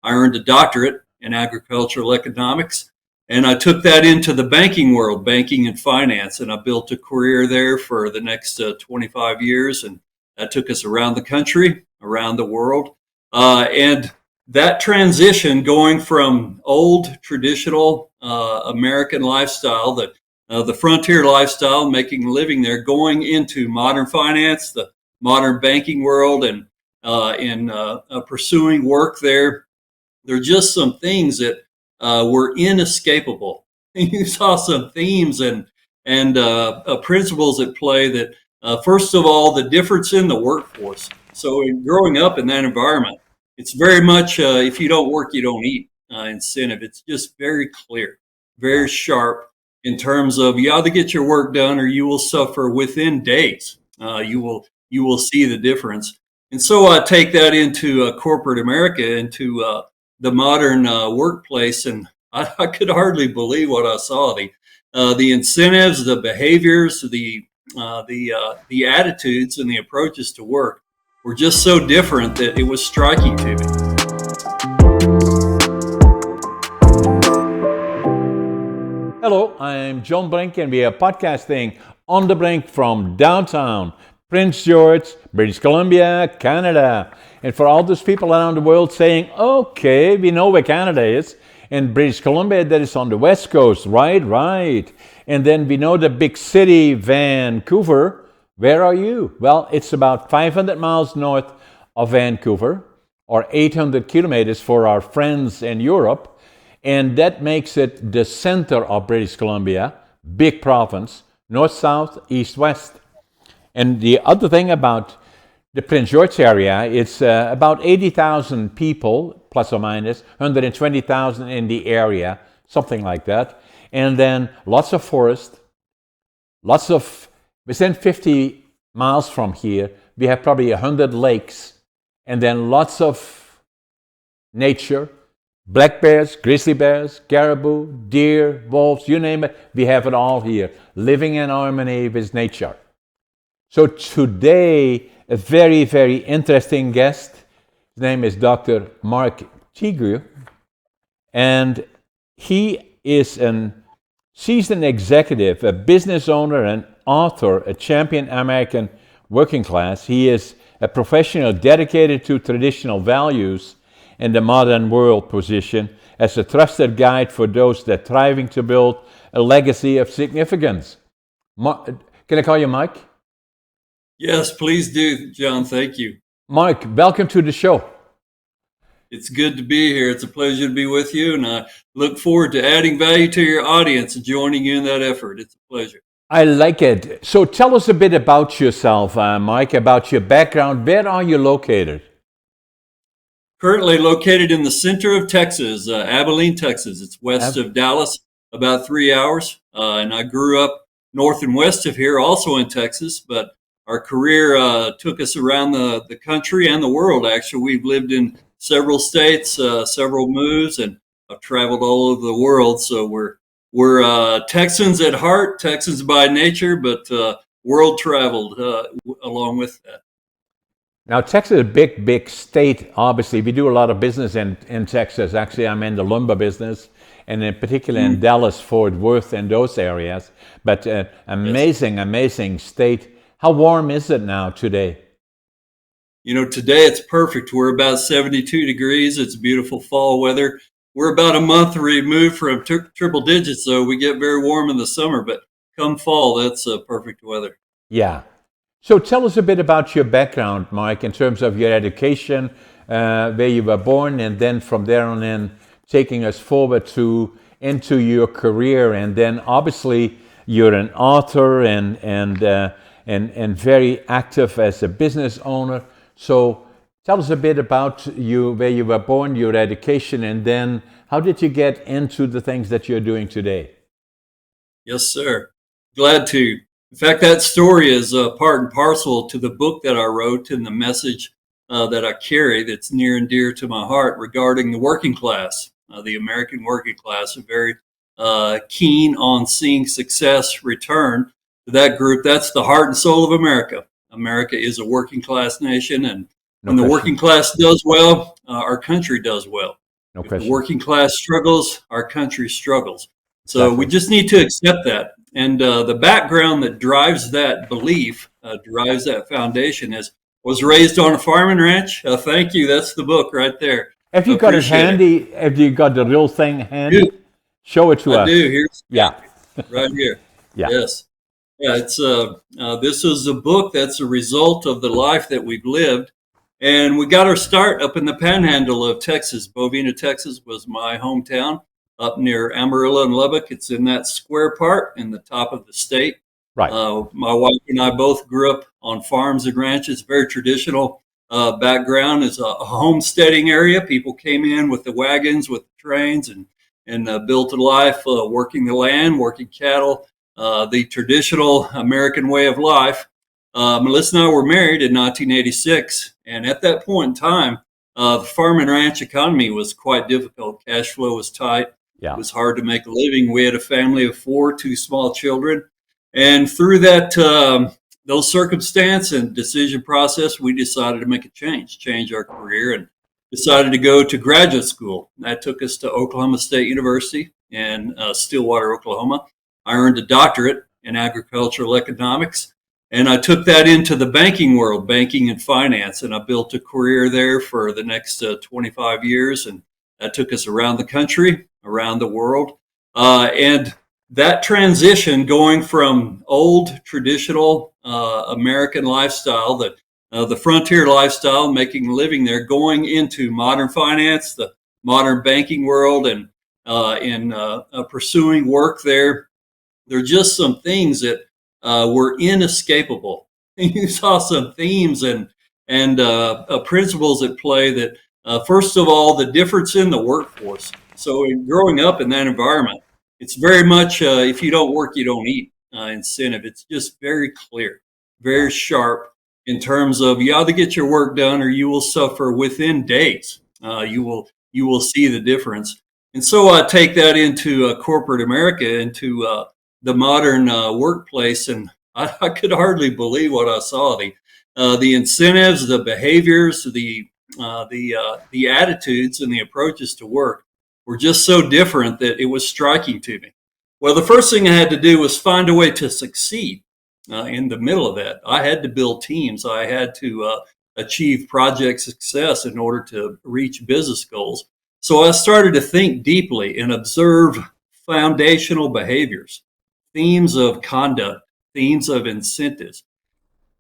I earned a doctorate in agricultural economics. And I took that into the banking world, banking and finance, and I built a career there for the next 25 years. And that took us around the country, around the world. And that transition going from old traditional American lifestyle, the frontier lifestyle, making a living there, going into modern finance, the modern banking world, and in pursuing work there, there are just some things that were inescapable. You saw some themes and principles at play that, first of all, the difference in the workforce. So, growing up in that environment, it's very much if you don't work, you don't eat incentive. It's just very clear, very sharp in terms of you either get your work done or you will suffer within days. You will see the difference. And so I take that into corporate America, into the modern workplace, and I could hardly believe what I saw. The incentives, the behaviors, the attitudes, and the approaches to work were just so different that it was striking to me. Hello, I'm John Brink, and we are podcasting on the Brink from downtown Prince George, British Columbia, Canada. And for all those people around the world saying, okay, we know where Canada is. In British Columbia, that is on the west coast, right. And then we know the big city, Vancouver. Where are you? Well, it's about 500 miles north of Vancouver, or 800 kilometers for our friends in Europe. And that makes it the center of British Columbia, big province, north, south, east, west. And the other thing about the Prince George area, it's about 80,000 people, plus or minus, 120,000 in the area, something like that. And then lots of forest, within 50 miles from here, we have probably 100 lakes, and then lots of nature, black bears, grizzly bears, caribou, deer, wolves, you name it, we have it all here, living in harmony with nature. So today, a very, very interesting guest. His name is Dr. Mark Teague, and he is a seasoned executive, a business owner, an author, a champion American working class. He is a professional dedicated to traditional values in the modern world position as a trusted guide for those that are striving to build a legacy of significance. Can I call you Mike? Yes, please do, John. Thank you. Mark, welcome to the show. It's good to be here. It's a pleasure to be with you, and I look forward to adding value to your audience and joining you in that effort. It's a pleasure. I like it. So tell us a bit about yourself, Mike, about your background. Where are you located? Currently located in the center of Texas, Abilene, Texas. It's west of Dallas, about 3 hours. And I grew up north and west of here, also in Texas, but our career took us around the country and the world, actually. We've lived in several states, several moves, and I've traveled all over the world. So we're Texans at heart, Texans by nature, but world traveled along with that. Now, Texas is a big, big state. Obviously, we do a lot of business in Texas. Actually, I'm in the lumber business, and in particular in Dallas, Fort Worth, and those areas. But amazing state. How warm is it now today? You know, today it's perfect. We're about 72 degrees. It's beautiful fall weather. We're about a month removed from triple digits, so we get very warm in the summer. But come fall, that's perfect weather. Yeah. So tell us a bit about your background, Mike, in terms of your education, where you were born, and then from there on in, taking us forward into your career. And then obviously you're an author and very active as a business owner. So tell us a bit about you, where you were born, your education, and then how did you get into the things that you're doing today? Yes, sir. Glad to. In fact, that story is part and parcel to the book that I wrote and the message that I carry that's near and dear to my heart regarding the working class, the American working class. I'm very keen on seeing success return to that group. That's the heart and soul of America. America is a working class nation, and when the working class does well, our country does well. No If the question. working class struggles, our country struggles. So Exactly. we just need to accept that. And the background that drives that belief, drives that foundation, is was raised on a farm and ranch. Thank you. That's the book right there. Have you got it Appreciate it. handy? Have you got the real thing handy? Dude, Show it to I do. us. Here's Yeah. right here. Yeah. Yes. Yeah, it's this is a book that's a result of the life that we've lived. And we got our start up in the panhandle of Texas. Bovina, Texas was my hometown, up near Amarillo and Lubbock. It's in that square part in the top of the state. Right. My wife and I both grew up on farms and ranches, very traditional background. Is a homesteading area. People came in with the wagons, with the trains, and built a life working the land, working cattle, the traditional American way of life. Melissa and I were married in 1986, and at that point in time, the farm and ranch economy was quite difficult. Cash flow was tight. Yeah. It was hard to make a living. We had a family of four, two small children, and through that those circumstance and decision process, we decided to make a change our career, and decided to go to graduate school. That took us to Oklahoma State University in Stillwater, Oklahoma. I earned a doctorate in agricultural economics, and I took that into the banking world, banking and finance, and I built a career there for the next 25 years, and that took us around the country, around the world. And that transition going from old traditional American lifestyle, the frontier lifestyle, making a living there, going into modern finance, the modern banking world, and in pursuing work there, there are just some things that were inescapable. You saw some themes and principles at play that, first of all, the difference in the workforce. So, in growing up in that environment, it's very much if you don't work, you don't eat incentive. It's just very clear, Yeah. very sharp in terms of you either get your work done or you will suffer within days. You will see the difference. And so I take that into corporate America, into the modern workplace, and I could hardly believe what I saw. The incentives, the behaviors, the attitudes, and the approaches to work were just so different that it was striking to me. Well, the first thing I had to do was find a way to succeed in the middle of that. I had to build teams. I had to achieve project success in order to reach business goals. So I started to think deeply and observe foundational behaviors, themes of conduct, themes of incentives.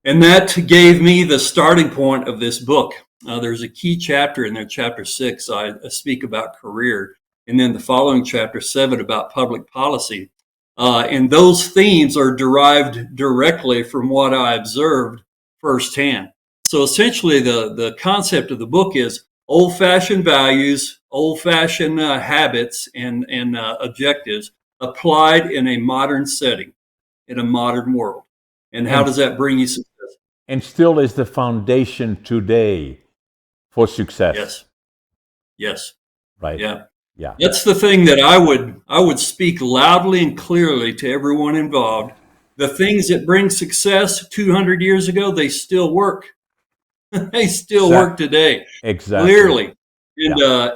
And that gave me the starting point of this book. There's a key chapter in there, chapter 6. I speak about career, and then the following chapter 7 about public policy. And those themes are derived directly from what I observed firsthand. So essentially, the concept of the book is old-fashioned values, old-fashioned habits, and objectives applied in a modern setting, in a modern world. And how And does that bring you success? and still is the foundation today for success. Yes. Yes. Right. Yeah. Yeah. That's the thing that I would speak loudly and clearly to everyone involved. The things that bring success 200 years ago, they still work. They still work today. Exactly. Clearly. And Yeah.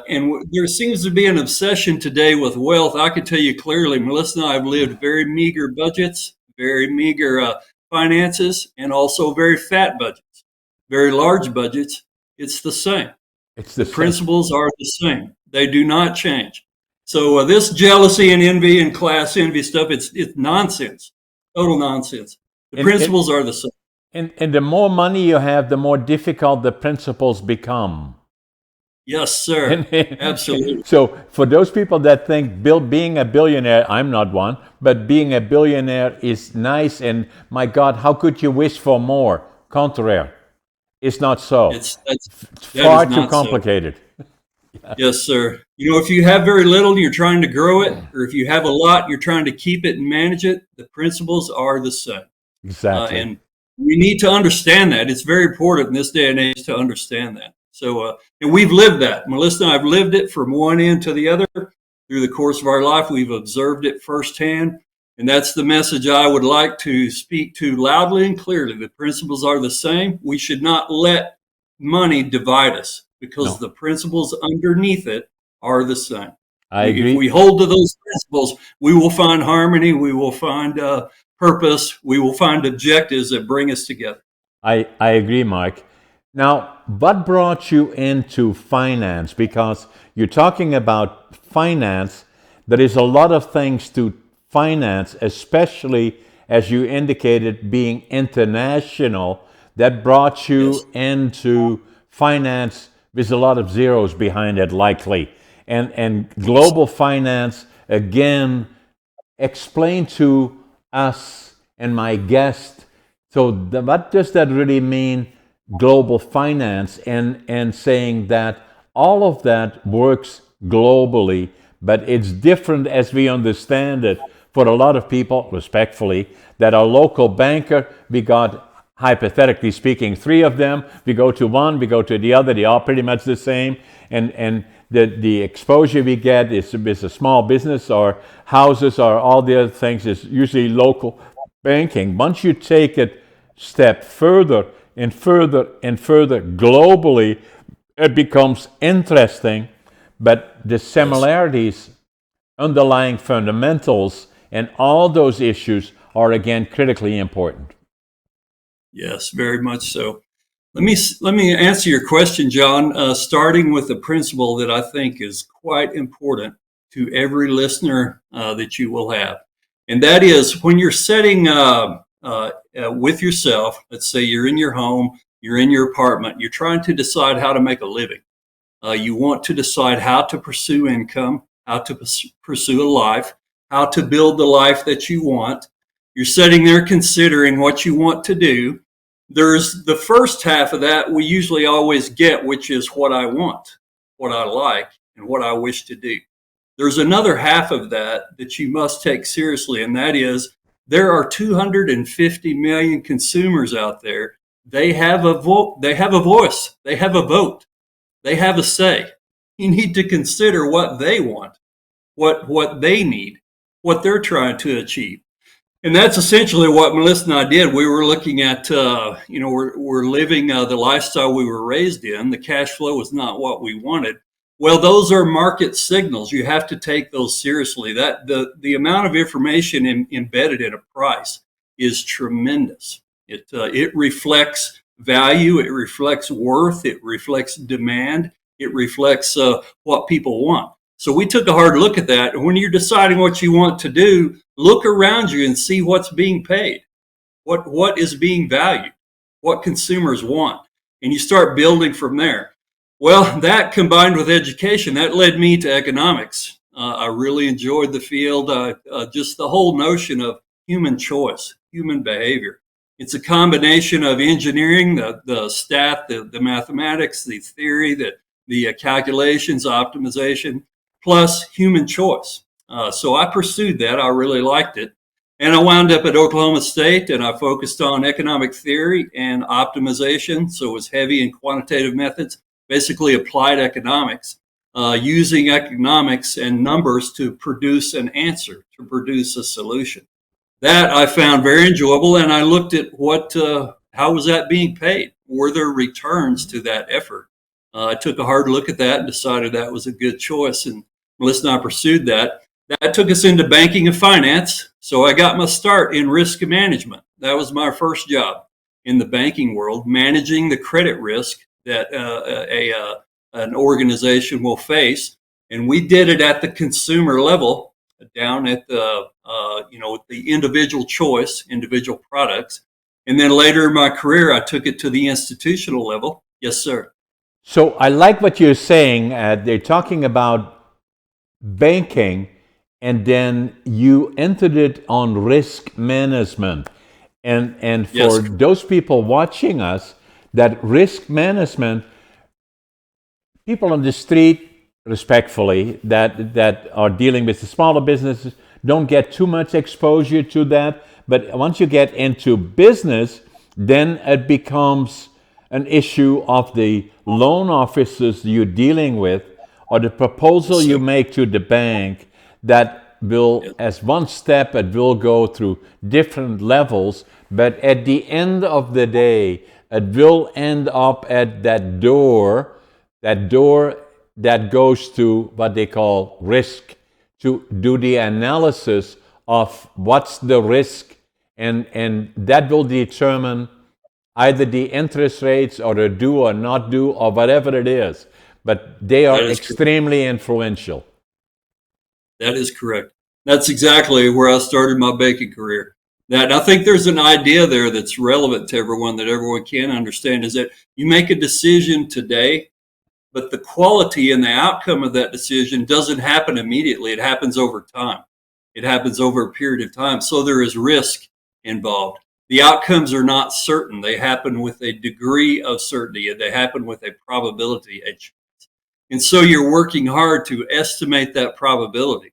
there seems to be an obsession today with wealth. I can tell you clearly, Melissa and I have lived very meager budgets, very meager finances, and also very fat budgets, very large budgets. It's the same. It's The the same. principles are the same. They do not change. So this jealousy and envy and class envy stuff, it's nonsense, total nonsense. The And, principles are the same. and the more money you have, the more difficult the principles become. Yes, sir. Absolutely. So for those people that think being a billionaire, I'm not one, but being a billionaire is nice, and my God, how could you wish for more? Contraire. It's not so. It's It's that far is too not so. complicated. Yes, sir. You know, if you have very little and you're trying to grow it, or if you have a lot, you're trying to keep it and manage it, the principles are the same. Exactly. And we need to understand that. It's very important in this day and age to understand that. So, and we've lived that. Melissa and I have lived it from one end to the other through the course of our life. We've observed it firsthand. And that's the message I would like to speak to loudly and clearly. The principles are the same. We should not let money divide us, because No. the principles underneath it are the same. I If agree. we hold to those principles, we will find harmony, we will find purpose, we will find objectives that bring us together. I agree, Mike. Now, what brought you into finance? Because you're talking about finance, there is a lot of things to finance, especially as you indicated, being international, that brought Yes. you into finance with a lot of zeros behind it, likely. And global finance, again, explain to us and my guest. So, what does that really mean, global finance, and saying that all of that works globally, but it's different as we understand it for a lot of people, respectfully, that a local banker, we got, hypothetically speaking, three of them, we go to one, we go to the other, they all pretty much the same, and the exposure we get is a small business or houses or all the other things is usually local banking. Once you take it step further and further and further globally, it becomes interesting, but the Yes. similarities, underlying fundamentals, and all those issues are again critically important. Yes, very much so. Let me answer your question, John. Starting with a principle that I think is quite important to every listener that you will have, and that is when you're setting with yourself. Let's say you're in your home, you're in your apartment, you're trying to decide how to make a living. You want to decide how to pursue income, how to pursue a life, how to build the life that you want. You're sitting there considering what you want to do. There's the first half of that we usually always get, which is what I want, what I like, and what I wish to do. There's another half of that that you must take seriously, and that is there are 250 million consumers out there. They have a vote. They have a voice. They have a vote. They have a say. You need to consider what they want, what they need, what they're trying to achieve. And that's essentially what Melissa and I did. We were looking at, we're living the lifestyle we were raised in. The cash flow was not what we wanted. Well, those are market signals. You have to take those seriously. That the amount of information embedded in a price is tremendous. It reflects value. It reflects worth. It reflects demand. It reflects what people want. So we took a hard look at that. And when you're deciding what you want to do, look around you and see what's being paid, what is being valued, what consumers want, and you start building from there. Well, that combined with education, that led me to economics. I really enjoyed the field, just the whole notion of human choice, human behavior. It's a combination of engineering, the stat, the mathematics, the theory, the calculations, optimization, plus human choice. So I pursued that. I really liked it. And I wound up at Oklahoma State and I focused on economic theory and optimization. So it was heavy in quantitative methods, basically applied economics, using economics and numbers to produce an answer, to produce a solution. That I found very enjoyable. And I looked at how was that being paid? Were there returns to that effort? I took a hard look at that and decided that was a good choice. And Melissa and I pursued that. That took us into banking and finance. So I got my start in risk management. That was my first job in the banking world, managing the credit risk that an organization will face. And we did it at the consumer level, down at the individual choice, individual products. And then later in my career, I took it to the institutional level. Yes, sir. So I like what you're saying. They're talking about banking, and then you entered it on risk management. And for Yes. those people watching us, that risk management, people on the street, respectfully, that are dealing with the smaller businesses, don't get too much exposure to that. But once you get into business, then it becomes an issue of the loan officers you're dealing with or the proposal Yes, you sir. make to the bank that will, Yes. as one step, it will go through different levels. But at the end of the day, it will end up at that door. That door that goes to what they call risk, to do the analysis of what's the risk, and that will determine either the interest rates or the do or not do or whatever it is. But they are extremely influential. That is correct. That's exactly where I started my banking career. That I think there's an idea there that's relevant to everyone, that everyone can understand, is that you make a decision today, but the quality and the outcome of that decision doesn't happen immediately. It happens over time. It happens over a period of time. So there is risk involved. The outcomes are not certain. They happen with a degree of certainty, and they happen with a probability. And so you're working hard to estimate that probability.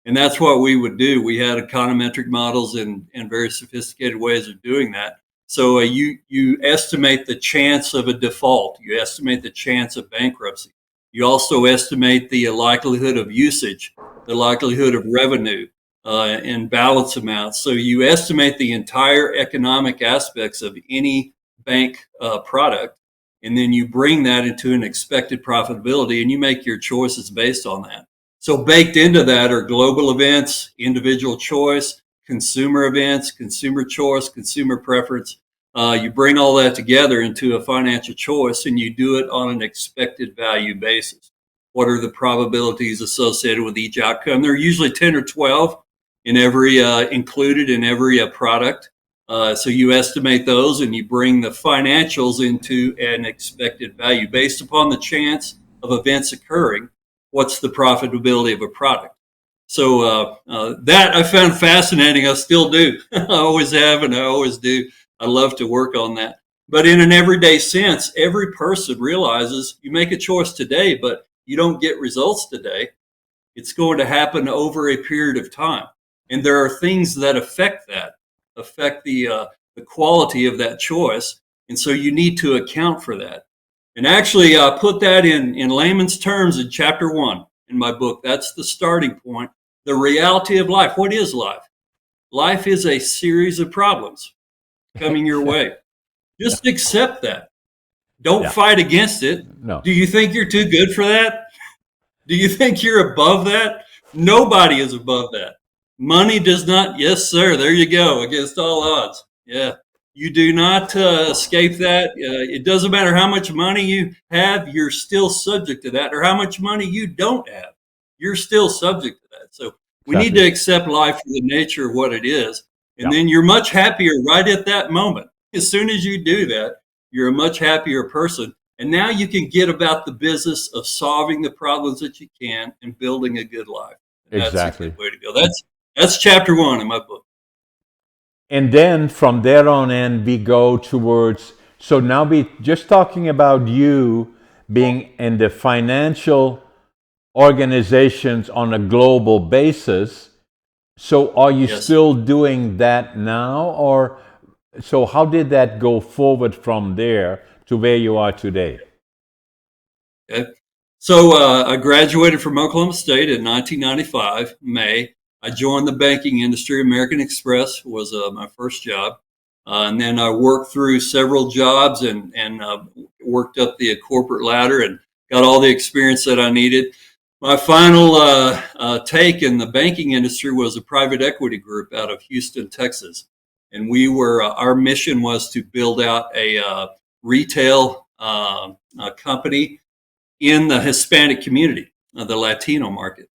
And that's what we would do. We had econometric models and very sophisticated ways of doing that. So you estimate the chance of a default. You estimate the chance of bankruptcy. You also estimate the likelihood of usage, the likelihood of revenue, and balance amounts. So you estimate the entire economic aspects of any bank product, and then you bring that into an expected profitability, and you make your choices based on that. So baked into that are global events, individual choice, consumer events, consumer choice, consumer preference. You bring all that together into a financial choice, and you do it on an expected value basis. What are the probabilities associated with each outcome? There are usually 10 or 12 in every included in every product. So you estimate those, and you bring the financials into an expected value based upon the chance of events occurring. What's the profitability of a product? So that I found fascinating. I still do. I always have, and I always do. I love to work on that. But in an everyday sense, every person realizes you make a choice today, but you don't get results today. It's going to happen over a period of time. And there are things that affect the quality of that choice. And so you need to account for that. And actually, I put that in layman's terms in chapter 1 in my book. That's the starting point. The reality of life. What is life? Life is a series of problems coming your way. Just accept that. Don't fight against it. No. Do you think you're too good for that? Do you think you're above that? Nobody is above that. Money does not, yes, sir, there you go, against all odds. Yeah. You do not escape that. It doesn't matter how much money you have, you're still subject to that, or how much money you don't have. You're still subject to that. So we need to accept life for the nature of what it is. And then you're much happier right at that moment. As soon as you do that, you're a much happier person. And now you can get about the business of solving the problems that you can and building a good life. And exactly. That's a good way to go. That's chapter 1 in my book. And then from there on in, we go towards, so now we just talking about you being in the financial organizations on a global basis. So are you still doing that now? Or so how did that go forward from there to where you are today? Okay. So I graduated from Oklahoma State in 1995, May. I joined the banking industry. American Express was my first job. And then I worked through several jobs and worked up the corporate ladder and got all the experience that I needed. My final take in the banking industry was a private equity group out of Houston, Texas. And we were, our mission was to build out a retail company in the Hispanic community, the Latino market.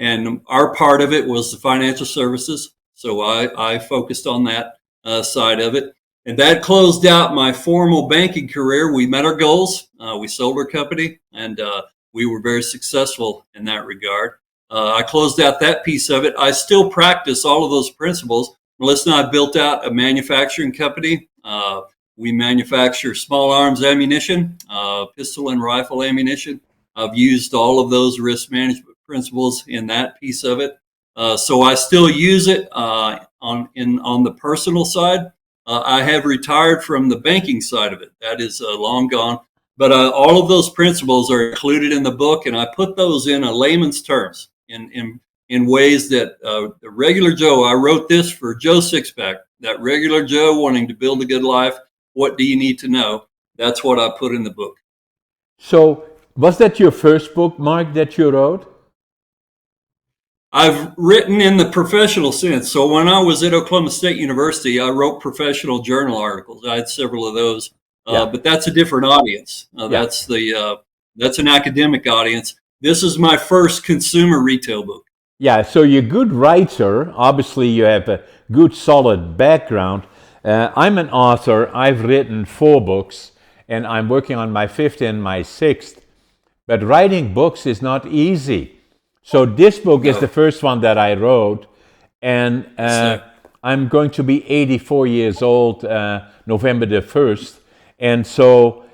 And our part of it was the financial services. So I focused on that side of it. And that closed out my formal banking career. We met our goals. We sold our company, and we were very successful in that regard. I closed out that piece of it. I still practice all of those principles. Melissa and I built out a manufacturing company. We manufacture small arms ammunition, pistol and rifle ammunition. I've used all of those risk management principles in that piece of it. So I still use it on the personal side. I have retired from the banking side of it. That is long gone. But all of those principles are included in the book, and I put those in a layman's terms in ways that the regular Joe, I wrote this for Joe Sixpack, that regular Joe wanting to build a good life. What do you need to know? That's what I put in the book. So was that your first book, Mark, that you wrote? I've written in the professional sense. So when I was at Oklahoma State University, I wrote professional journal articles. I had several of those, Yeah. but that's a different audience. Yeah. That's an academic audience. This is my first consumer retail book. Yeah, so you're a good writer. Obviously, you have a good, solid background. I'm an author. I've written 4 books, and I'm working on my 5th and my 6th. But writing books is not easy. So this book is the first one that I wrote, and I'm going to be 84 years old November the 1st. And so,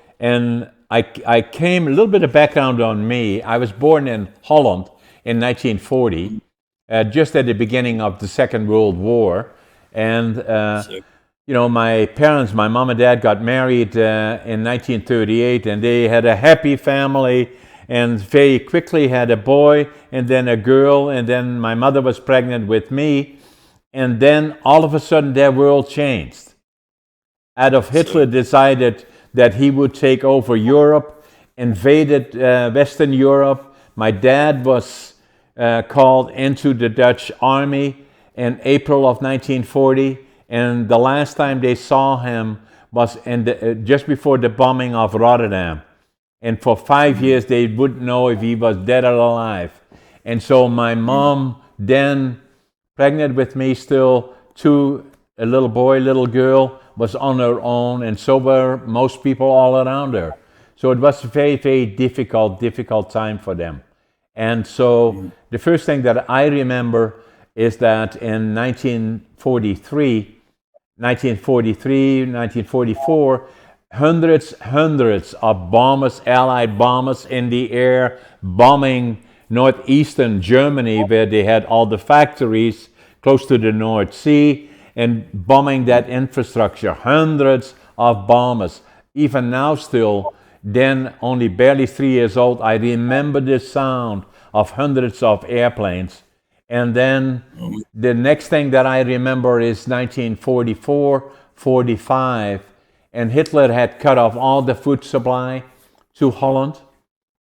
I came, a little bit of background on me. I was born in Holland in 1940, just at the beginning of the Second World War. And, my parents, my mom and dad got married in 1938, and they had a happy family, and very quickly had a boy and then a girl, and then my mother was pregnant with me. And then all of a sudden their world changed. Adolf Hitler decided that he would take over Europe, invaded Western Europe. My dad was called into the Dutch army in April of 1940, and the last time they saw him was just before the bombing of Rotterdam. And for 5 years they wouldn't know if he was dead or alive. And so my mom, then pregnant with me still, a little boy, little girl, was on her own, and so were most people all around her. So it was a very, very difficult time for them. And so the first thing that I remember is that in 1943, 1944, hundreds of bombers, Allied bombers in the air, bombing northeastern Germany, where they had all the factories close to the North Sea, and bombing that infrastructure. Hundreds of bombers. Even now still, then only barely 3 years old, I remember the sound of hundreds of airplanes. And then the next thing that I remember is 1944, 45, and Hitler had cut off all the food supply to Holland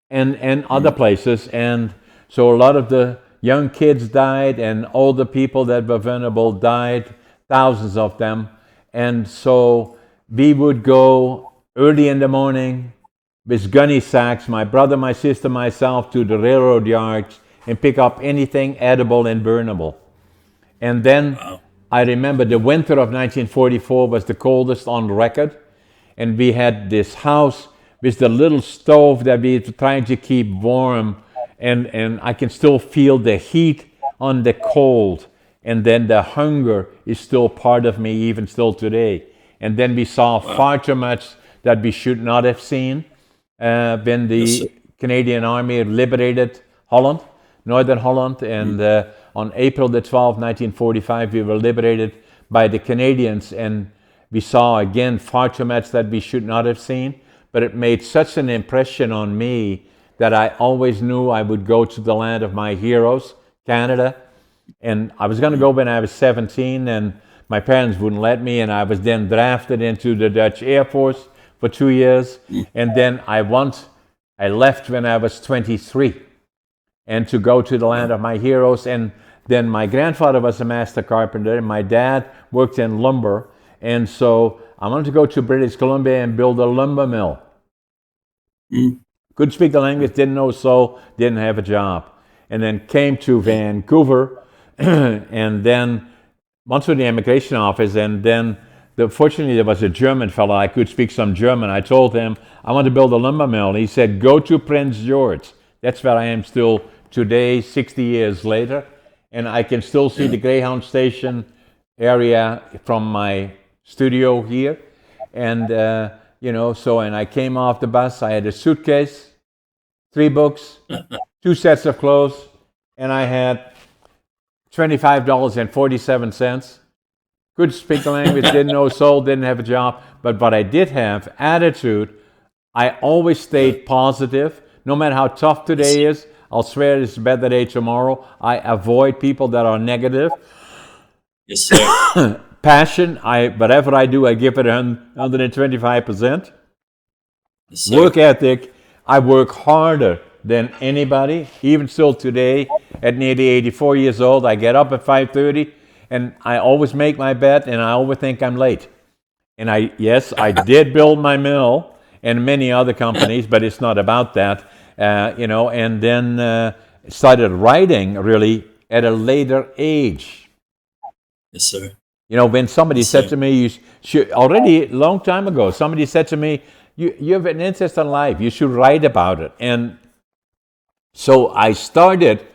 and other places. And so a lot of the young kids died, and older people that were vulnerable died, thousands of them. And so we would go early in the morning with gunny sacks, my brother, my sister, myself, to the railroad yards and pick up anything edible and burnable. And then I remember the winter of 1944 was the coldest on record. And we had this house with the little stove that we were trying to keep warm. And I can still feel the heat on the cold. And then the hunger is still part of me, even still today. And then we saw far too much that we should not have seen when the Canadian Army liberated Holland, Northern Holland. And on April the 12th, 1945, we were liberated by the Canadians. And we saw again far too much that we should not have seen. But it made such an impression on me that I always knew I would go to the land of my heroes, Canada. And I was going to go when I was 17, and my parents wouldn't let me, and I was then drafted into the Dutch Air Force for 2 years. And then I left when I was 23, and to go to the land of my heroes. And then my grandfather was a master carpenter, and my dad worked in lumber. And so I wanted to go to British Columbia and build a lumber mill. Couldn't speak the language, didn't know so, didn't have a job. And then came to Vancouver, and then went to the immigration office, and then fortunately there was a German fellow, I could speak some German. I told him, I want to build a lumber mill. And he said, go to Prince George. That's where I am still today, 60 years later. And I can still see the Greyhound station area from my studio here. And, and I came off the bus, I had a suitcase, 3 books, 2 sets of clothes, and I had $25.47. Couldn't speak the language, didn't know soul, didn't have a job. But what I did have, attitude. I always stayed positive. No matter how tough today is, I'll swear it's a better day tomorrow. I avoid people that are negative. Yes, sir. Passion, whatever I do, I give it 125%. Yes, sir. Work ethic, I work harder than anybody, even still today at nearly 84 years old. I get up at 5:30 and I always make my bed and I always think I'm late. And I did build my mill and many other companies, but it's not about that, and then started writing really at a later age. Yes, sir. When somebody said to me, you should, already a long time ago, somebody said to me, you have an interest in life, you should write about it. And so I started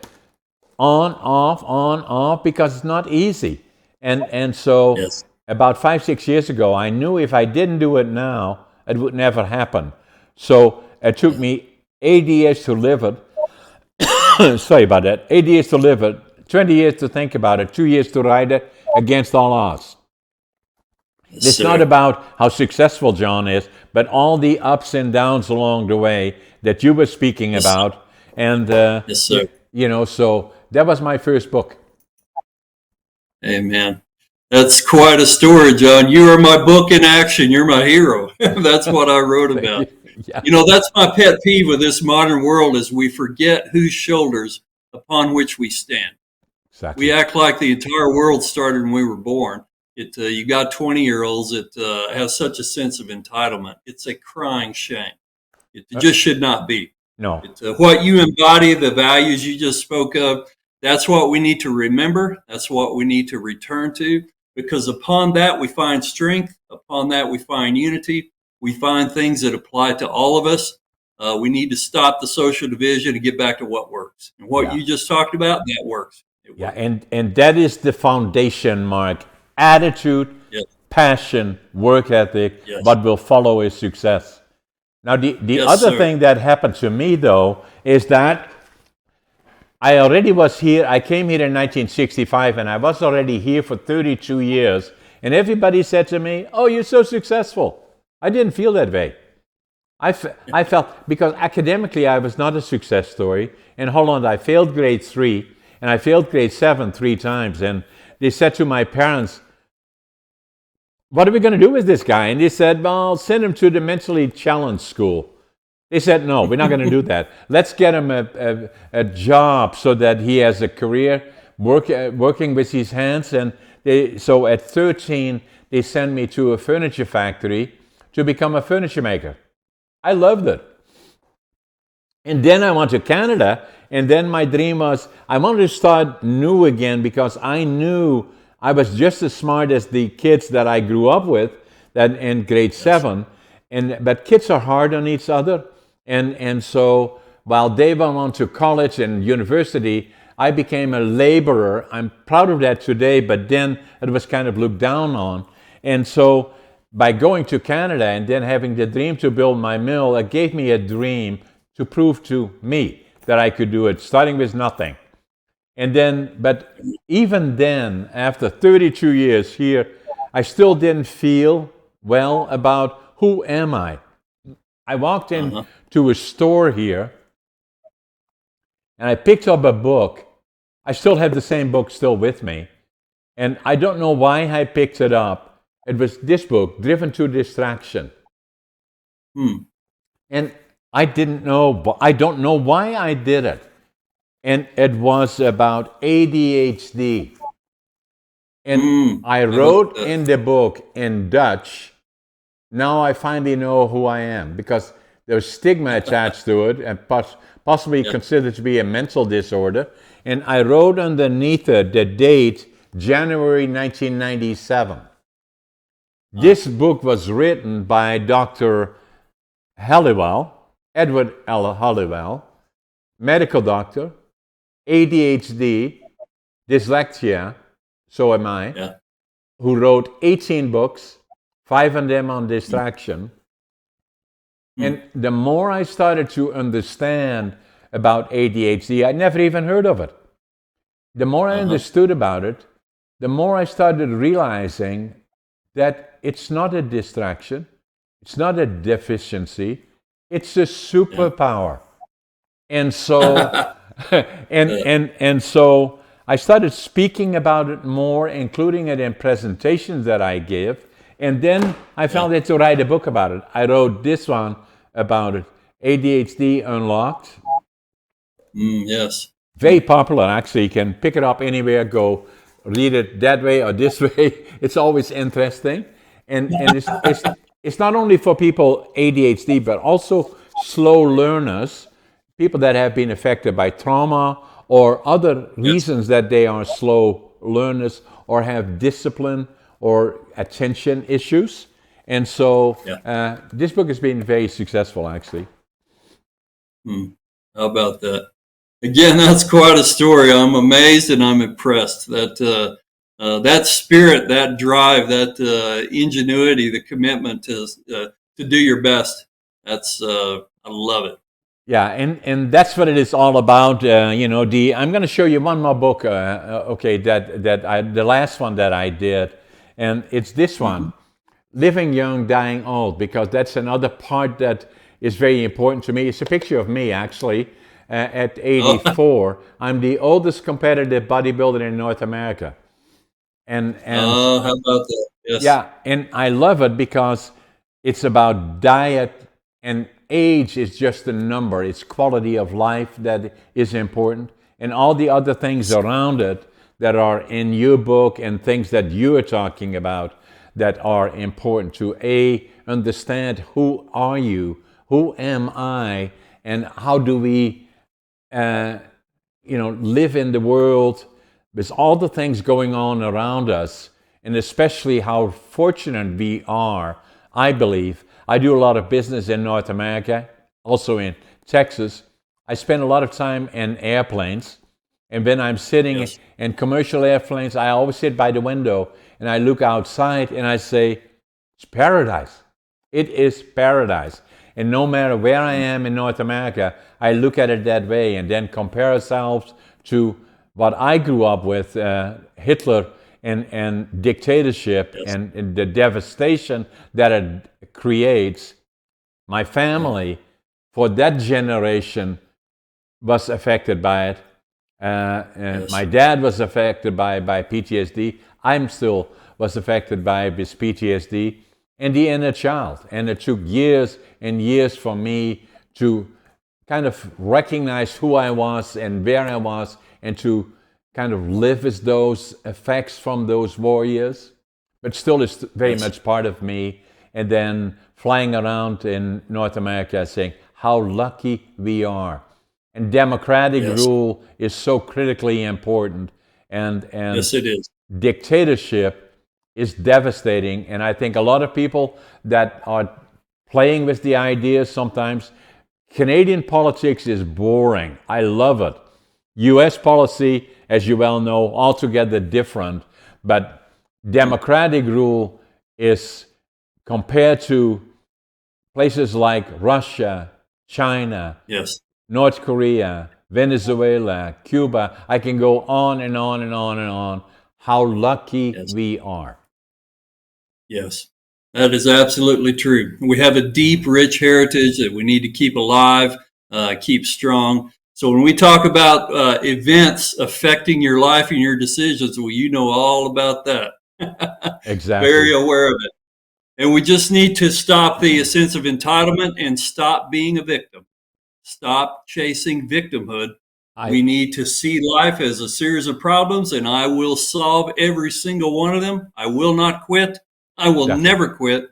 on, off, because it's not easy. And so Yes. about 5-6 years ago, I knew if I didn't do it now, it would never happen. So it took me 8 years to live it. Sorry about that. 8 years to live it, 20 years to think about it, 2 years to write it against all odds. Yes, It's sir. not about how successful John is, but all the ups and downs along the way that you were speaking about. And, Yes, sir. so that was my first book. Amen. That's quite a story, John. You are my book in action. You're my hero. That's what I wrote about. Yeah. That's my pet peeve with this modern world is we forget whose shoulders upon which we stand. Exactly. We act like the entire world started when we were born. You got 20-year-olds that have such a sense of entitlement. It's a crying shame. It just should not be. No. What you embody, the values you just spoke of, that's what we need to remember. That's what we need to return to, because upon that we find strength. Upon that we find unity. We find things that apply to all of us. We need to stop the social division and get back to what works. And what you just talked about, that works. Yeah, and that is the foundation, Mark. Attitude, Yes. passion, work ethic, Yes. what will follow is success. Now, the Yes, other sir. thing that happened to me, though, is that I already was here. I came here in 1965, and I was already here for 32 years. And everybody said to me, "Oh, you're so successful." I didn't feel that way. I felt, because academically I was not a success story. In Holland, I failed grade 3, and I failed grade 7 3 times. And they said to my parents, "What are we going to do with this guy?" And they said, "Well, send him to the mentally challenged school." They said, "No, we're not going to do that. Let's get him a job so that he has a career working with his hands." And so at 13, they sent me to a furniture factory to become a furniture maker. I loved it. And then I went to Canada, and then my dream was I wanted to start new again, because I knew I was just as smart as the kids that I grew up with that in grade 7. But kids are hard on each other. And so while they went on to college and university, I became a laborer. I'm proud of that today, but then it was kind of looked down on. And so by going to Canada and then having the dream to build my mill, it gave me a dream to prove to me that I could do it, starting with nothing. And then, but even then, after 32 years here, I still didn't feel well about who am I. I walked into a store here, and I picked up a book. I still have the same book still with me. And I don't know why I picked it up. It was this book, Driven to Distraction. And I don't know why I did it. And it was about ADHD. And I wrote in the book in Dutch, "Now I finally know who I am," because there's stigma attached to it and possibly considered to be a mental disorder. And I wrote underneath it the date, January 1997. This book was written by Dr. Halliwell, Edward L. Halliwell, medical doctor, ADHD, dyslexia, so am I, who wrote 18 books, 5 of them on distraction. And the more I started to understand about ADHD, I never even heard of it. The more I understood about it, the more I started realizing that it's not a distraction, it's not a deficiency, it's a superpower. And so, and so I started speaking about it more, including it in presentations that I give. And then I found it to write a book about it. I wrote this one about it. ADHD Unlocked. Yes. Very popular, actually. You can pick it up anywhere, go read it that way or this way. It's always interesting. And it's not only for people ADHD, but also slow learners, people that have been affected by trauma or other Yes. reasons that they are slow learners or have discipline or attention issues. And so Yeah. this book has been very successful, actually. How about that? Again, that's quite a story. I'm amazed and I'm impressed that that spirit, that drive, that ingenuity, the commitment to do your best. That's I love it. Yeah, and that's what it is all about. I'm going to show you one more book. Okay, the last one that I did, and it's this one, Living Young, Dying Old, because that's another part that is very important to me. It's a picture of me actually at 84. I'm the oldest competitive bodybuilder in North America, and How about that? Yes. yeah, and I love it because it's about diet, and age is just a number. It's quality of life that is important, and all the other things around it that are in your book and things that you are talking about that are important to understand who are you, who am I, and how do we live in the world with all the things going on around us, and especially how fortunate we are. I believe I do a lot of business in North America, also in Texas. I spend a lot of time in airplanes, and when I'm sitting Yes. in commercial airplanes, I always sit by the window and I look outside and I say, it's paradise. It is paradise. And no matter where I am in North America, I look at it that way and then compare ourselves to what I grew up with, Hitler and dictatorship Yes. and the devastation that it creates. My family, for that generation, was affected by it. And Yes. my dad was affected by PTSD. I'm still was affected by this PTSD and the inner child. And it took years and years for me to kind of recognize who I was and where I was, and to kind of live with those effects from those warriors. But still, it's very Yes. much part of me. And then flying around in North America saying how lucky we are. And democratic Yes. rule is so critically important. And Yes, it is. dictatorship is devastating. And I think a lot of people that are playing with the ideas sometimes, Canadian politics is boring. I love it. US policy, as you well know, altogether different. But democratic rule is, compared to places like Russia, China, Yes. North Korea, Venezuela, Cuba, I can go on and on and on and on, how lucky Yes. we are. Yes. That is absolutely true. We have a deep, rich heritage that we need to keep alive, keep strong. So when we talk about events affecting your life and your decisions, well, you know all about that. Exactly. Very aware of it. And we just need to stop the sense of entitlement and stop being a victim. Stop chasing victimhood. We need to see life as a series of problems, and I will solve every single one of them. I will not quit. I will Definitely. never quit.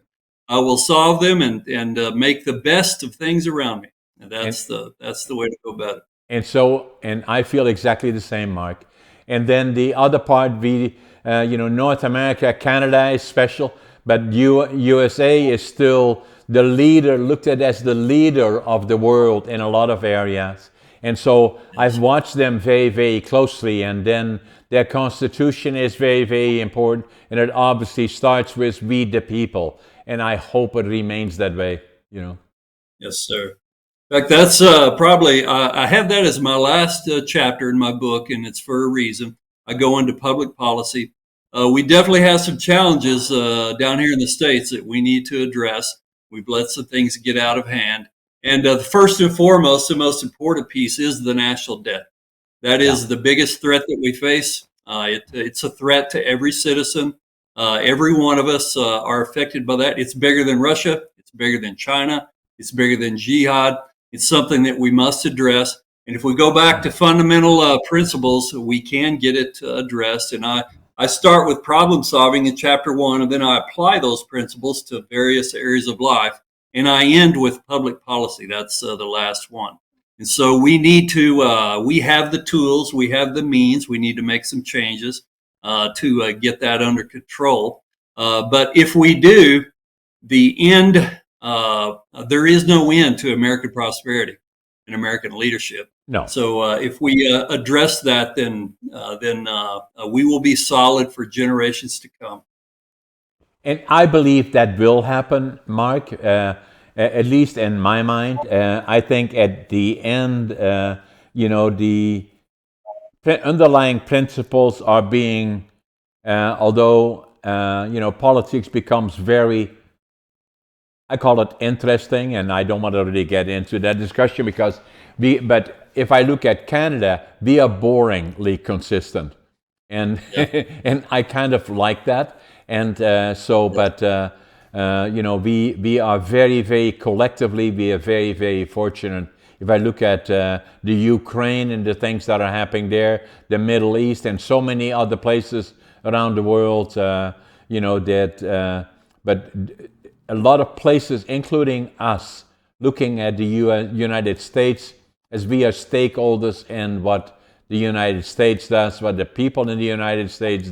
I will solve them and make the best of things around me. And that's the way to go about it. And I feel exactly the same, Mark. And then the other part, North America, Canada is special, but USA is still the leader, looked at as the leader of the world in a lot of areas. And so I've watched them very, very closely, and then their constitution is very, very important, and it obviously starts with we the people, and I hope it remains that way, Yes, sir. In fact, that's probably, I have that as my last chapter in my book, and it's for a reason. I go into public policy. We definitely have some challenges down here in the States that we need to address. We've let some things get out of hand. And first and foremost, the most important piece is the national debt. That is the biggest threat that we face. It's a threat to every citizen. Every one of us are affected by that. It's bigger than Russia. It's bigger than China. It's bigger than jihad. It's something that we must address. And if we go back to fundamental principles, we can get it addressed. And I start with problem solving in chapter 1, and then I apply those principles to various areas of life. And I end with public policy. That's the last one. And so we need to, we have the tools, we have the means, we need to make some changes to get that under control. But if we do, the end, there is no end to American prosperity and American leadership. No. So if we address that, then we will be solid for generations to come. And I believe that will happen, Mark, at least in my mind. I think at the end, the underlying principles are being, although, politics becomes very, I call it interesting, and I don't want to really get into that discussion because but if I look at Canada, we are boringly consistent. And, and I kind of like that. And we are very, very collectively, we are very, very fortunate. If I look at the Ukraine and the things that are happening there, the Middle East and so many other places around the world, but a lot of places, including us, looking at the United States as we are stakeholders in what the United States does, what the people in the United States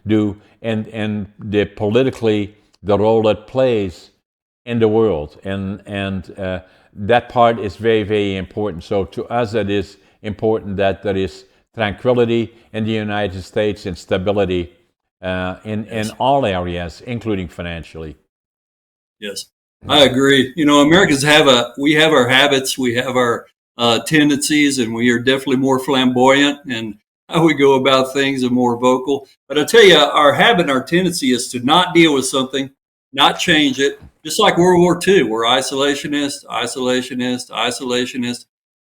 do, and the politically the role it plays in the world, and that part is very, very important. So to us, it is important that there is tranquility in the United States and stability in all areas, including financially. Yes, I agree. Americans have our habits, we have our tendencies, and we are definitely more flamboyant and how we go about things and more vocal. But I tell you, our habit and our tendency is to not deal with something, not change it. Just like World War II, we're isolationist.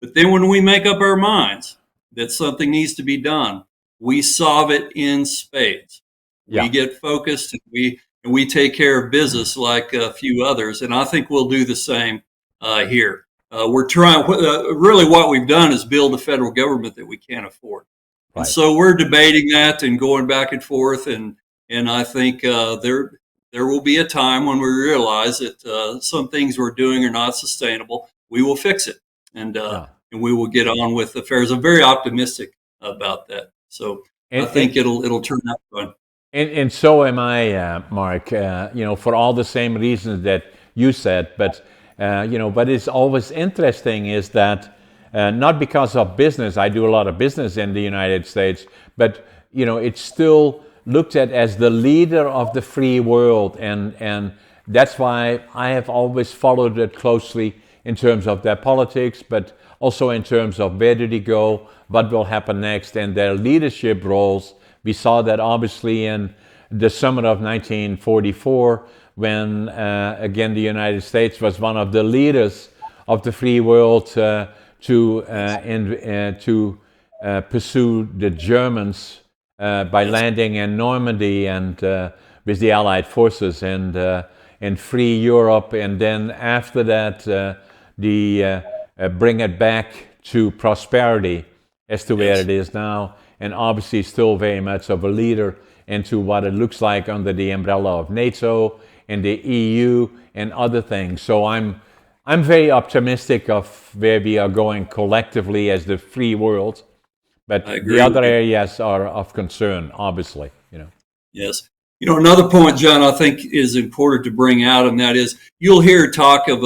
But then when we make up our minds that something needs to be done, we solve it in spades. Yeah. We get focused and we take care of business like a few others. And I think we'll do the same here. We're trying, really what we've done is build a federal government that we can't afford. Right. And so we're debating that and going back and forth. And I think there will be a time when we realize that some things we're doing are not sustainable. We will fix it, and we will get on with affairs. I'm very optimistic about that. So I think it'll turn out fun. And so am I, Mark. For all the same reasons that you said, but but it's always interesting is that not because of business. I do a lot of business in the United States, but it's still looked at as the leader of the free world, and that's why I have always followed it closely in terms of their politics, but also in terms of where do they go, what will happen next, and their leadership roles. We saw that obviously in the summer of 1944 when, again, the United States was one of the leaders of the free world to pursue the Germans by landing in Normandy and with the Allied forces and free Europe, and then after that bring it back to prosperity as to where it is now, and obviously still very much of a leader into what it looks like under the umbrella of NATO and the EU and other things. So I'm very optimistic of where we are going collectively as the free world. But the other areas are of concern, obviously. Yes. Another point, John, I think is important to bring out, and that is you'll hear talk of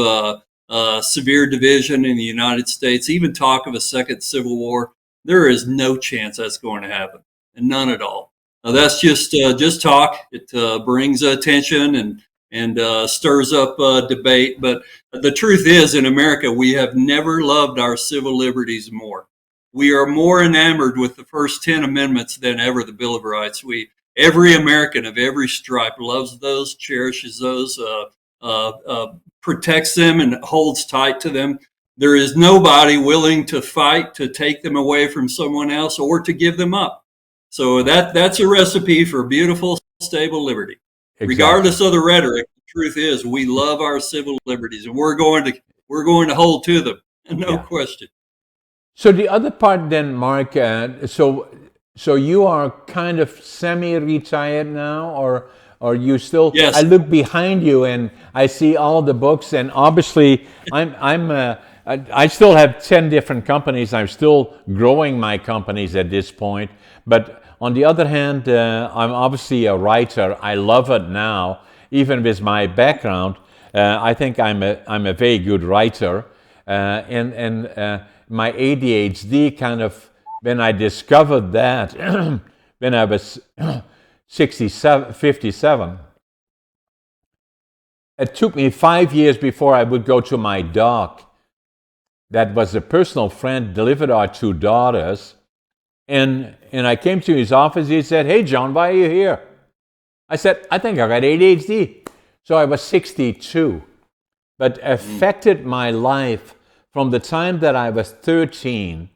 a severe division in the United States, even talk of a second civil war. There is no chance that's going to happen, and none at all. Now, that's just talk. It brings attention and stirs up debate. But the truth is, in America, we have never loved our civil liberties more. We are more enamored with the first 10 amendments than ever the Bill of Rights. Every American of every stripe loves those, cherishes those, protects them, and holds tight to them. There is nobody willing to fight to take them away from someone else or to give them up. So that's a recipe for beautiful, stable liberty. Exactly. Regardless of the rhetoric, the truth is we love our civil liberties, and we're going to hold to them. No Yeah. question. So the other part then, Mark, so you are kind of semi-retired now, or you still? I Yes. look behind you and I see all the books, and obviously I still have 10 different companies. I'm still growing my companies at this point. But on the other hand, I'm obviously a writer. I love it now, even with my background. I think I'm a very good writer, and my ADHD kind of, when I discovered that when I was 57, it took me 5 years before I would go to my doc. That was a personal friend, delivered our two daughters. And I came to his office. He said, "Hey, John, why are you here?" I said, "I think I got ADHD." So I was 62, but affected my life from the time that I was 13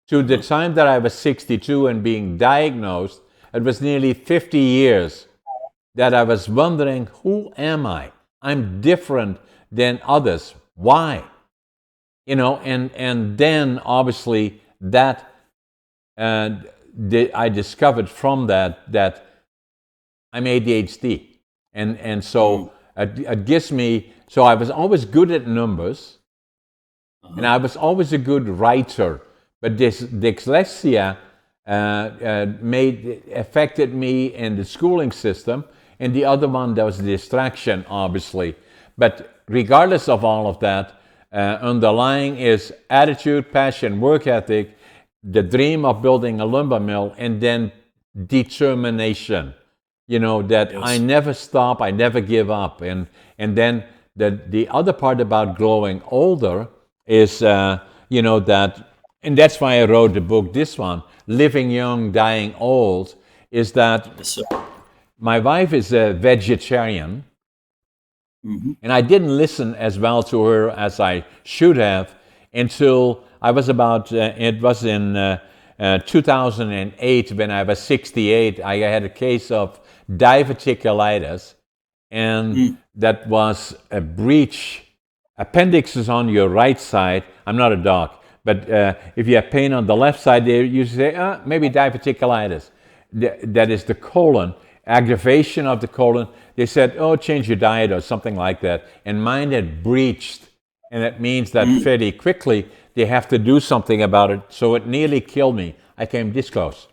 to the time that I was 62 and being diagnosed. It was nearly 50 years that I was wondering, who am I? I'm different than others. Why? And then obviously that I discovered from that I'm ADHD, and so it gives me. So I was always good at numbers, and I was always a good writer, but this dyslexia affected me in the schooling system, and the other one, that was distraction, obviously. But regardless of all of that, underlying is attitude, passion, work ethic, the dream of building a lumber mill, and then determination. That I Yes. never stop, I never give up. And then the other part about growing older is, that, and that's why I wrote the book, this one, Living Young, Dying Old, is that Yes, sir. my wife is a vegetarian, Mm-hmm. and I didn't listen as well to her as I should have until I was it was in 2008, when I was 68. I had a case of diverticulitis, and that was a breach. Appendix is on your right side. I'm not a doc, but if you have pain on the left side, they usually say, maybe diverticulitis. That is the colon, aggravation of the colon. They said, change your diet or something like that. And mine had breached, and that means that fairly quickly they have to do something about it. So it nearly killed me. I came this close.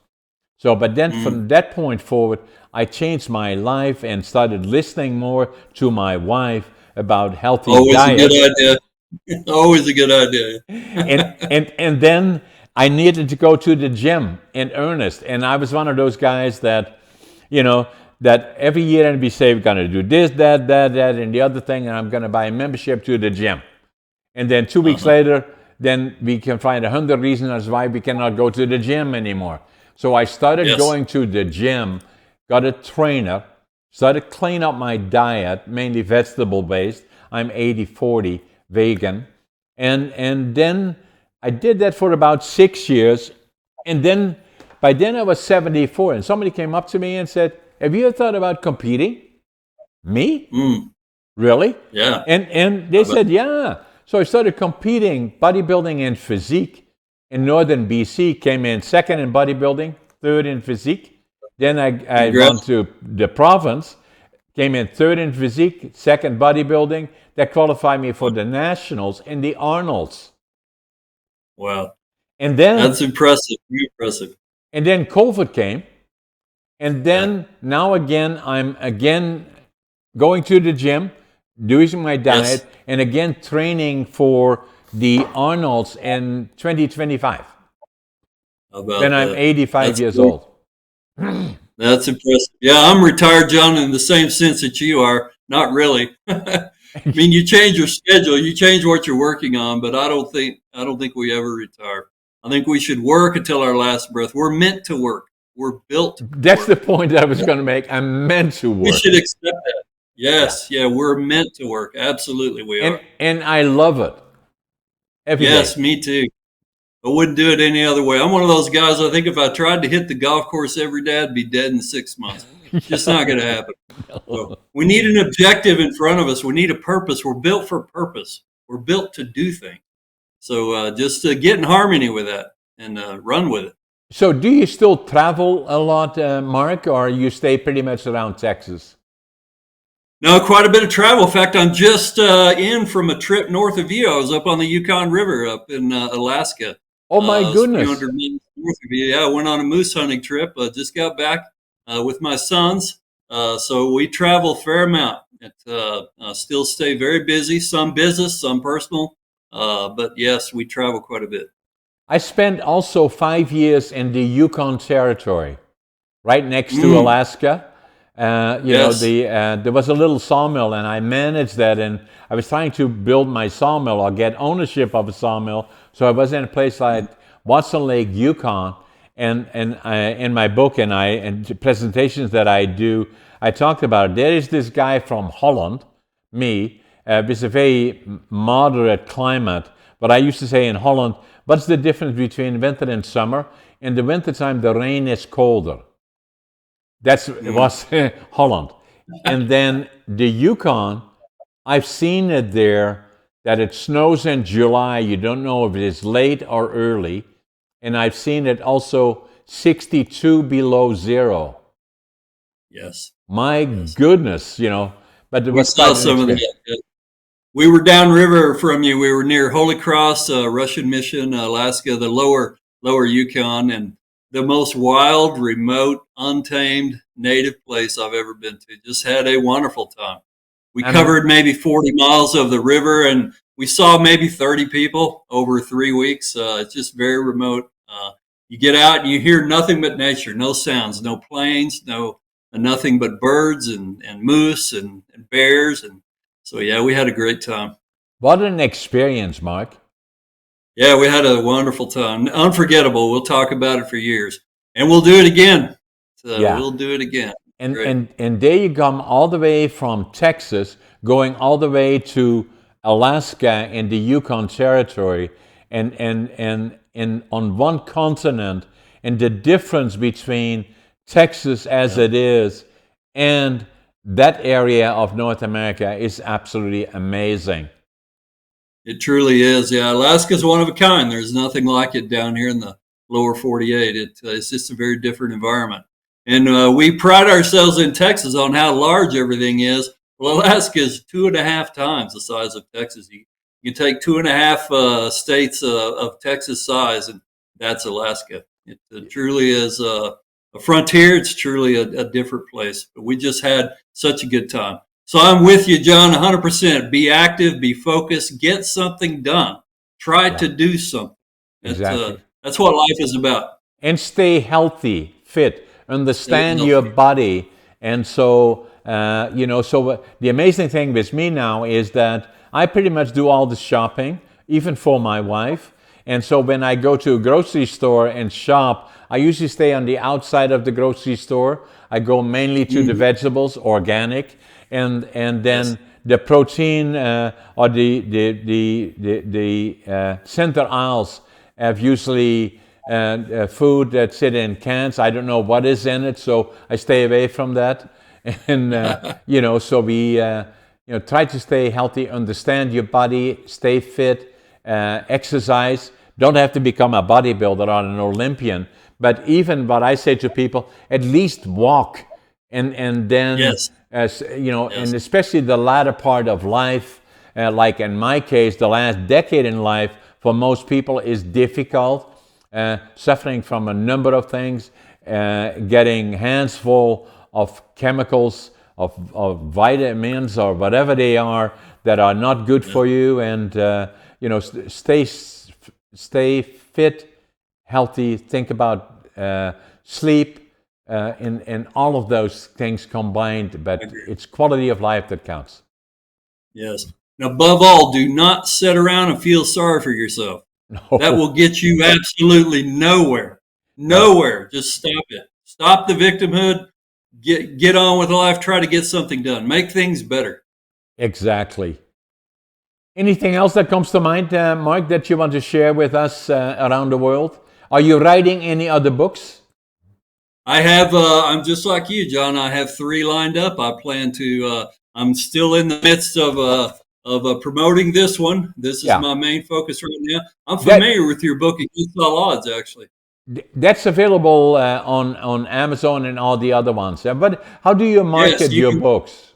So, but then from that point forward, I changed my life and started listening more to my wife about healthy Always a diet. good idea. Always a good idea. And then I needed to go to the gym in earnest. And I was one of those guys that, that every year I'd be saying, we're going to do this, that, and the other thing, and I'm going to buy a membership to the gym. And then 2 weeks later, then we can find 100 reasons why we cannot go to the gym anymore. So I started going to the gym, got a trainer, started cleaning up my diet, mainly vegetable-based. I'm 80-40 vegan. And then I did that for about 6 years. And then by then I was 74. And somebody came up to me and said, "Have you ever thought about competing?" Me? Really? Yeah. And they said, yeah. So I started competing, bodybuilding and physique. In northern BC, came in second in bodybuilding, third in physique. Then I went to the province, came in third in physique, second bodybuilding. That qualified me for the nationals and the Arnolds. Wow. And then That's impressive. Very impressive. And then COVID came. And then now again, I'm again going to the gym, doing my diet, and again training for the Arnolds in 2025. How about Then I'm that? 85 That's years cool. old. That's impressive. Yeah, I'm retired, John, in the same sense that you are. Not really. I mean, you change your schedule, you change what you're working on, but I don't think we ever retire. I think we should work until our last breath. We're meant to work. We're built to That's work. the point that I was going to make. I'm meant to We work. should accept that. Yes, yeah, we're meant to work. Absolutely, we are. And I love it. Every day. Yes, me too. I wouldn't do it any other way. I'm one of those guys. I think if I tried to hit the golf course every day, I'd be dead in 6 months. Just not going to happen. So we need an objective in front of us. We need a purpose. We're built for purpose. We're built to do things. So just get in harmony with that and run with it. So do you still travel a lot, Mark, or you stay pretty much around Texas? No, quite a bit of travel. In fact, I'm just in from a trip north of you. I was up on the Yukon River up in Alaska. Oh my A few goodness. hundred miles north of you. Yeah, I went on a moose hunting trip. Just got back with my sons. So we travel a fair amount. Still stay very busy, some business, some personal. But yes, we travel quite a bit. I spent also 5 years in the Yukon Territory, right next to Mm, Alaska. yes. There was a little sawmill, and I managed that. And I was trying to build my sawmill or get ownership of a sawmill. So I was in a place like Watson Lake, Yukon, and in my book and presentations that I do, I talked about it. There is this guy from Holland, me, with a very moderate climate. But I used to say in Holland, what's the difference between winter and summer? In the wintertime, the rain is colder. That's it Mm. was Holland. And then the Yukon, I've seen it there that it snows in July. You don't know if it is late or early. And I've seen it also 62 below zero. Yes. My Yes. goodness, but it We was quite saw an some of experience. that. We were downriver from you. We were near Holy Cross, Russian Mission, Alaska, the lower Yukon, and the most wild, remote, untamed, native place I've ever been to. Just had a wonderful time. We And covered maybe 40 miles of the river, and we saw maybe 30 people over 3 weeks. It's just very remote. You get out and you hear nothing but nature, no sounds, no planes, no nothing but birds and moose and bears and so yeah, we had a great time. what an experience, Mark. Yeah, we had a wonderful time. Unforgettable. We'll talk about it for years. And we'll do it again. So Yeah. we'll do it again. And, Great. and, and there you come all the way from Texas, going all the way to Alaska and the Yukon Territory, and on one continent, and the difference between Texas as Yeah. it is and that area of North America is absolutely amazing. It truly is. Yeah, Alaska's one of a kind. There's nothing like it down here in the lower 48. It's just a very different environment. And we pride ourselves in Texas on how large everything is. Well, Alaska is 2.5 times the size of Texas. You take 2.5 states of Texas size, and that's Alaska. It truly is a frontier. It's truly a different place. But we just had such a good time. So I'm with you, John, 100%. Be active, be focused, get something done. Try Yeah, to do something. exactly. That's what life is about. And stay healthy, fit, Stay understand your healthy. body. And so, the amazing thing with me now is that I pretty much do all the shopping, even for my wife. And so when I go to a grocery store and shop, I usually stay on the outside of the grocery store. I go mainly to the Mhm. vegetables, organic, and then Yes. the protein or the center aisles have usually food that sit in cans. I don't know what is in it, so I stay away from that. And so we try to stay healthy, understand your body, stay fit, exercise. Don't have to become a bodybuilder or an Olympian, but even what I say to people, at least walk, and then Yes. as and Yes. especially the latter part of life, like in my case, the last decade in life for most people is difficult, suffering from a number of things, getting hands full of chemicals, of vitamins or whatever they are that are not good Yeah. for you, and stay fit, healthy. Think about sleep, and all of those things combined. I But agree. it's quality of life that counts. Yes. And above all, do not sit around and feel sorry for yourself. That No, will get you absolutely nowhere. no, Nowhere. Just stop it. Stop the victimhood. Get on with life. Try to get something done. Make things better. exactly. Anything else that comes to mind, Mark, that you want to share with us around the world? Are you writing any other books? I have. I'm just like you, John. I have 3 lined up. I plan to. I'm still in the midst of of promoting this one. This is Yeah. my main focus right now. I'm That familiar with your book, Against All Odds, actually. that's available on Amazon and all the other ones. But how do you Yes, market your books?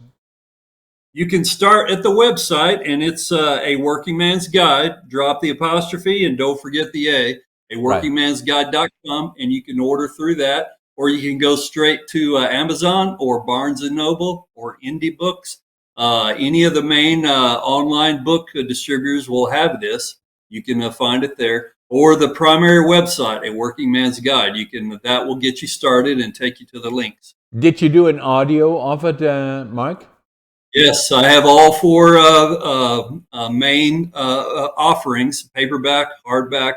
you can start at the website, and it's a working man's guide. Drop the apostrophe and don't forget the a Right. workingmansguide.com, and you can order through that, or you can go straight to Amazon or Barnes and Noble or Indie Books. Any of the main online book distributors will have this. You can find it there, or the primary website, a working man's guide. That will get you started and take you to the links. Did you do an audio of it, Mark? Yes, I have all four main offerings: paperback, hardback,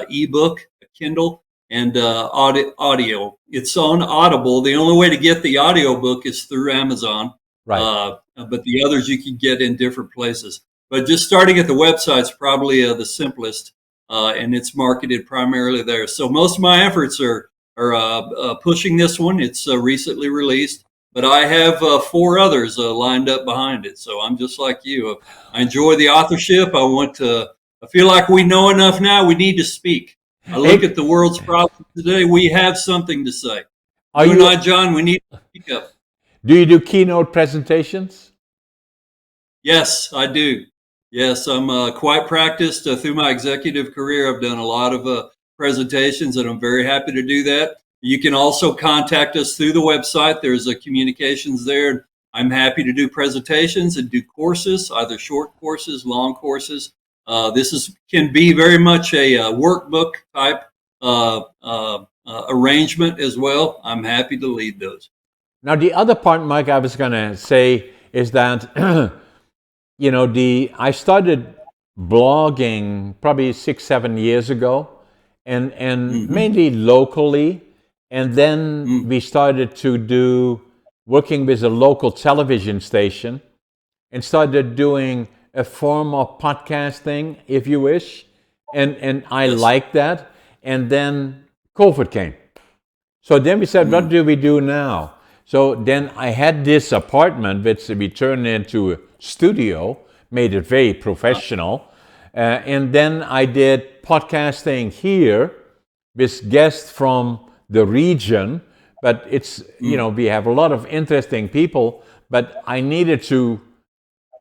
ebook, Kindle, and audio. It's on Audible. The only way to get the audio book is through Amazon, Right. but the others you can get in different places. But just starting at the website is probably the simplest, and it's marketed primarily there. So most of my efforts are pushing this one. It's recently released. But I have four others lined up behind it. So I'm just like you. I enjoy the authorship. I feel like we know enough now. We need to speak. I look at the world's problems today. We have something to say. Are You and you? I, John, we need to speak up. Do you do keynote presentations? Yes, I do. Yes, I'm quite practiced through my executive career. I've done a lot of presentations, and I'm very happy to do that. You can also contact us through the website. There's a communications there. I'm happy to do presentations and do courses, either short courses, long courses. Can be very much a workbook type arrangement as well. I'm happy to lead those. Now, the other part, Mike, I was going to say is that, I started blogging probably 6, 7 years ago, and Mm-hmm. mainly locally. And then we started to do working with a local television station and started doing a form of podcasting, if you wish. And I Yes. liked that. And then COVID came. So then we said, what do we do now? So then I had this apartment, which we turned into a studio, made it very professional. And then I did podcasting here with guests from the region, but it's, we have a lot of interesting people, but I needed to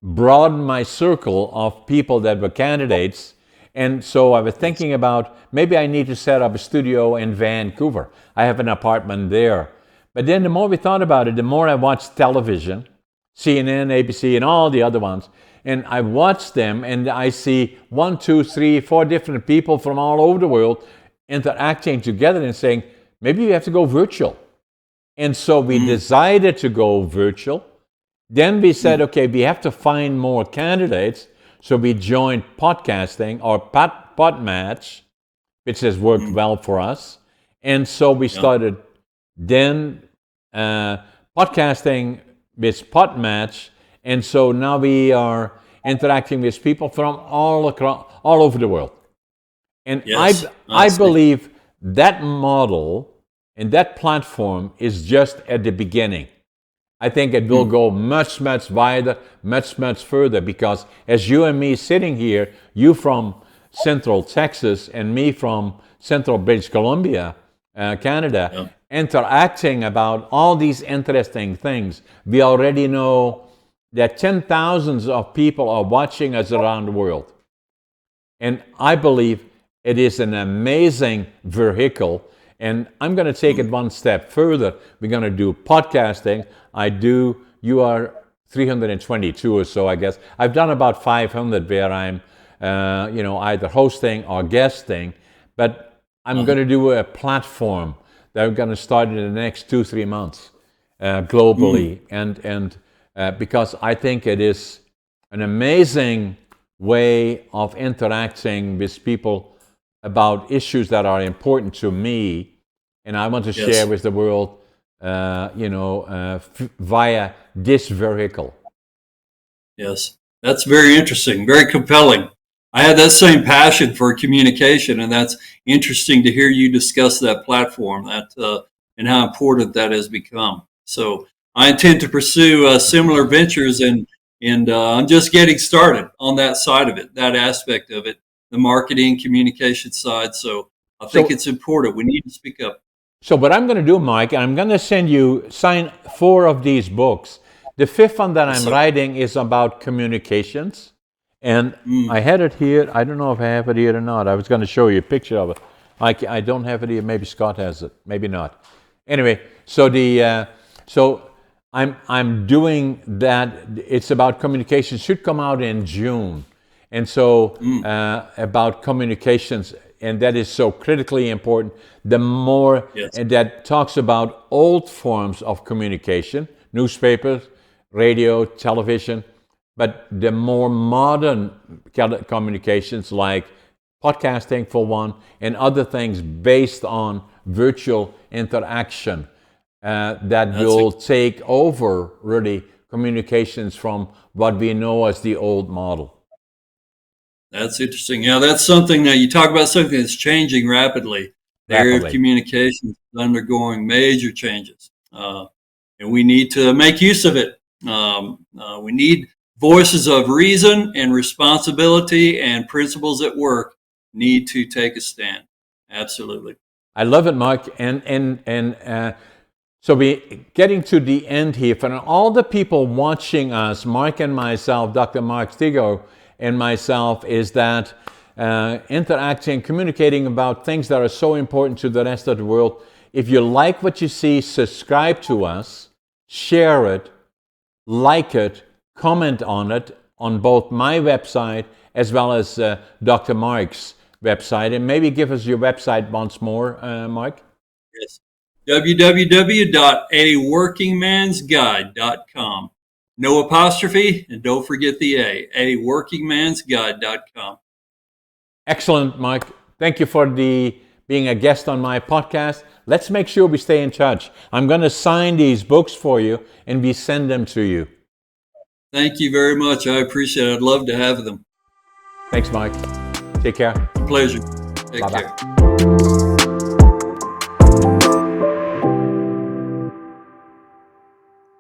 broaden my circle of people that were candidates. And so I was thinking about maybe I need to set up a studio in Vancouver. I have an apartment there. But then the more we thought about it, the more I watched television, CNN, ABC, and all the other ones. And I watch them and I see 1, 2, 3, 4 different people from all over the world interacting together and saying, maybe we have to go virtual. And so we decided to go virtual. Then we said, okay, we have to find more candidates. So we joined podcasting or Podmatch, which has worked well for us. And so we started then podcasting with Podmatch. And so now we are interacting with people from all over the world. And Yes. I believe that model and that platform is just at the beginning. I think it will go much, much wider, much, much further, because as you and me sitting here, you from Central Texas and me from Central British Columbia, Canada, interacting about all these interesting things, we already know that 10,000s of people are watching us around the world. And I believe it is an amazing vehicle. And I'm going to take it one step further. We're going to do podcasting. You are 322 or so, I guess. I've done about 500 where I'm, either hosting or guesting. But I'm going to do a platform that I'm going to start in the next 2-3 months globally. And because I think it is an amazing way of interacting with people about issues that are important to me, and I want to share with the world, via this vehicle. Yes, that's very interesting, very compelling. I had that same passion for communication, and that's interesting to hear you discuss that platform and how important that has become. So I intend to pursue similar ventures, and And I'm just getting started on that side of it, that aspect of it, the marketing, communication side. So I think it's important. We need to speak up. So what I'm going to do, Mike, I'm going to sign 4 of these books. The 5th one that I'm writing is about communications. And I had it here. I don't know if I have it here or not. I was going to show you a picture of it. I don't have it here. Maybe Scott has it. Maybe not. Anyway, so I'm doing that. It's about communications. Should come out in June. And so about communications, and that is so critically important. The more that talks about old forms of communication, newspapers, radio, television, but the more modern communications like podcasting for one, and other things based on virtual interaction that will take over really communications from what we know as the old model. That's interesting. Yeah, that's something that you talk about, something that's changing rapidly. The area of communication is undergoing major changes, and we need to make use of it. We need voices of reason and responsibility, and principles at work need to take a stand. Absolutely. I love it, Mark. So we getting to the end here. For all the people watching us, Mark and myself, Dr. Mark Teague and myself, is that interacting, communicating about things that are so important to the rest of the world. If you like what you see, subscribe to us, share it, like it, comment on it on both my website as well as Dr. Mark's website. And maybe give us your website once more, Mark. Yes. www.aworkingmansguide.com. No apostrophe, and don't forget the A. aworkingmansguide.com. Excellent, Mark. Thank you for being a guest on my podcast. Let's make sure we stay in touch. I'm going to sign these books for you, and we send them to you. Thank you very much. I appreciate it. I'd love to have them. Thanks, Mike. Take care. A pleasure. Take care.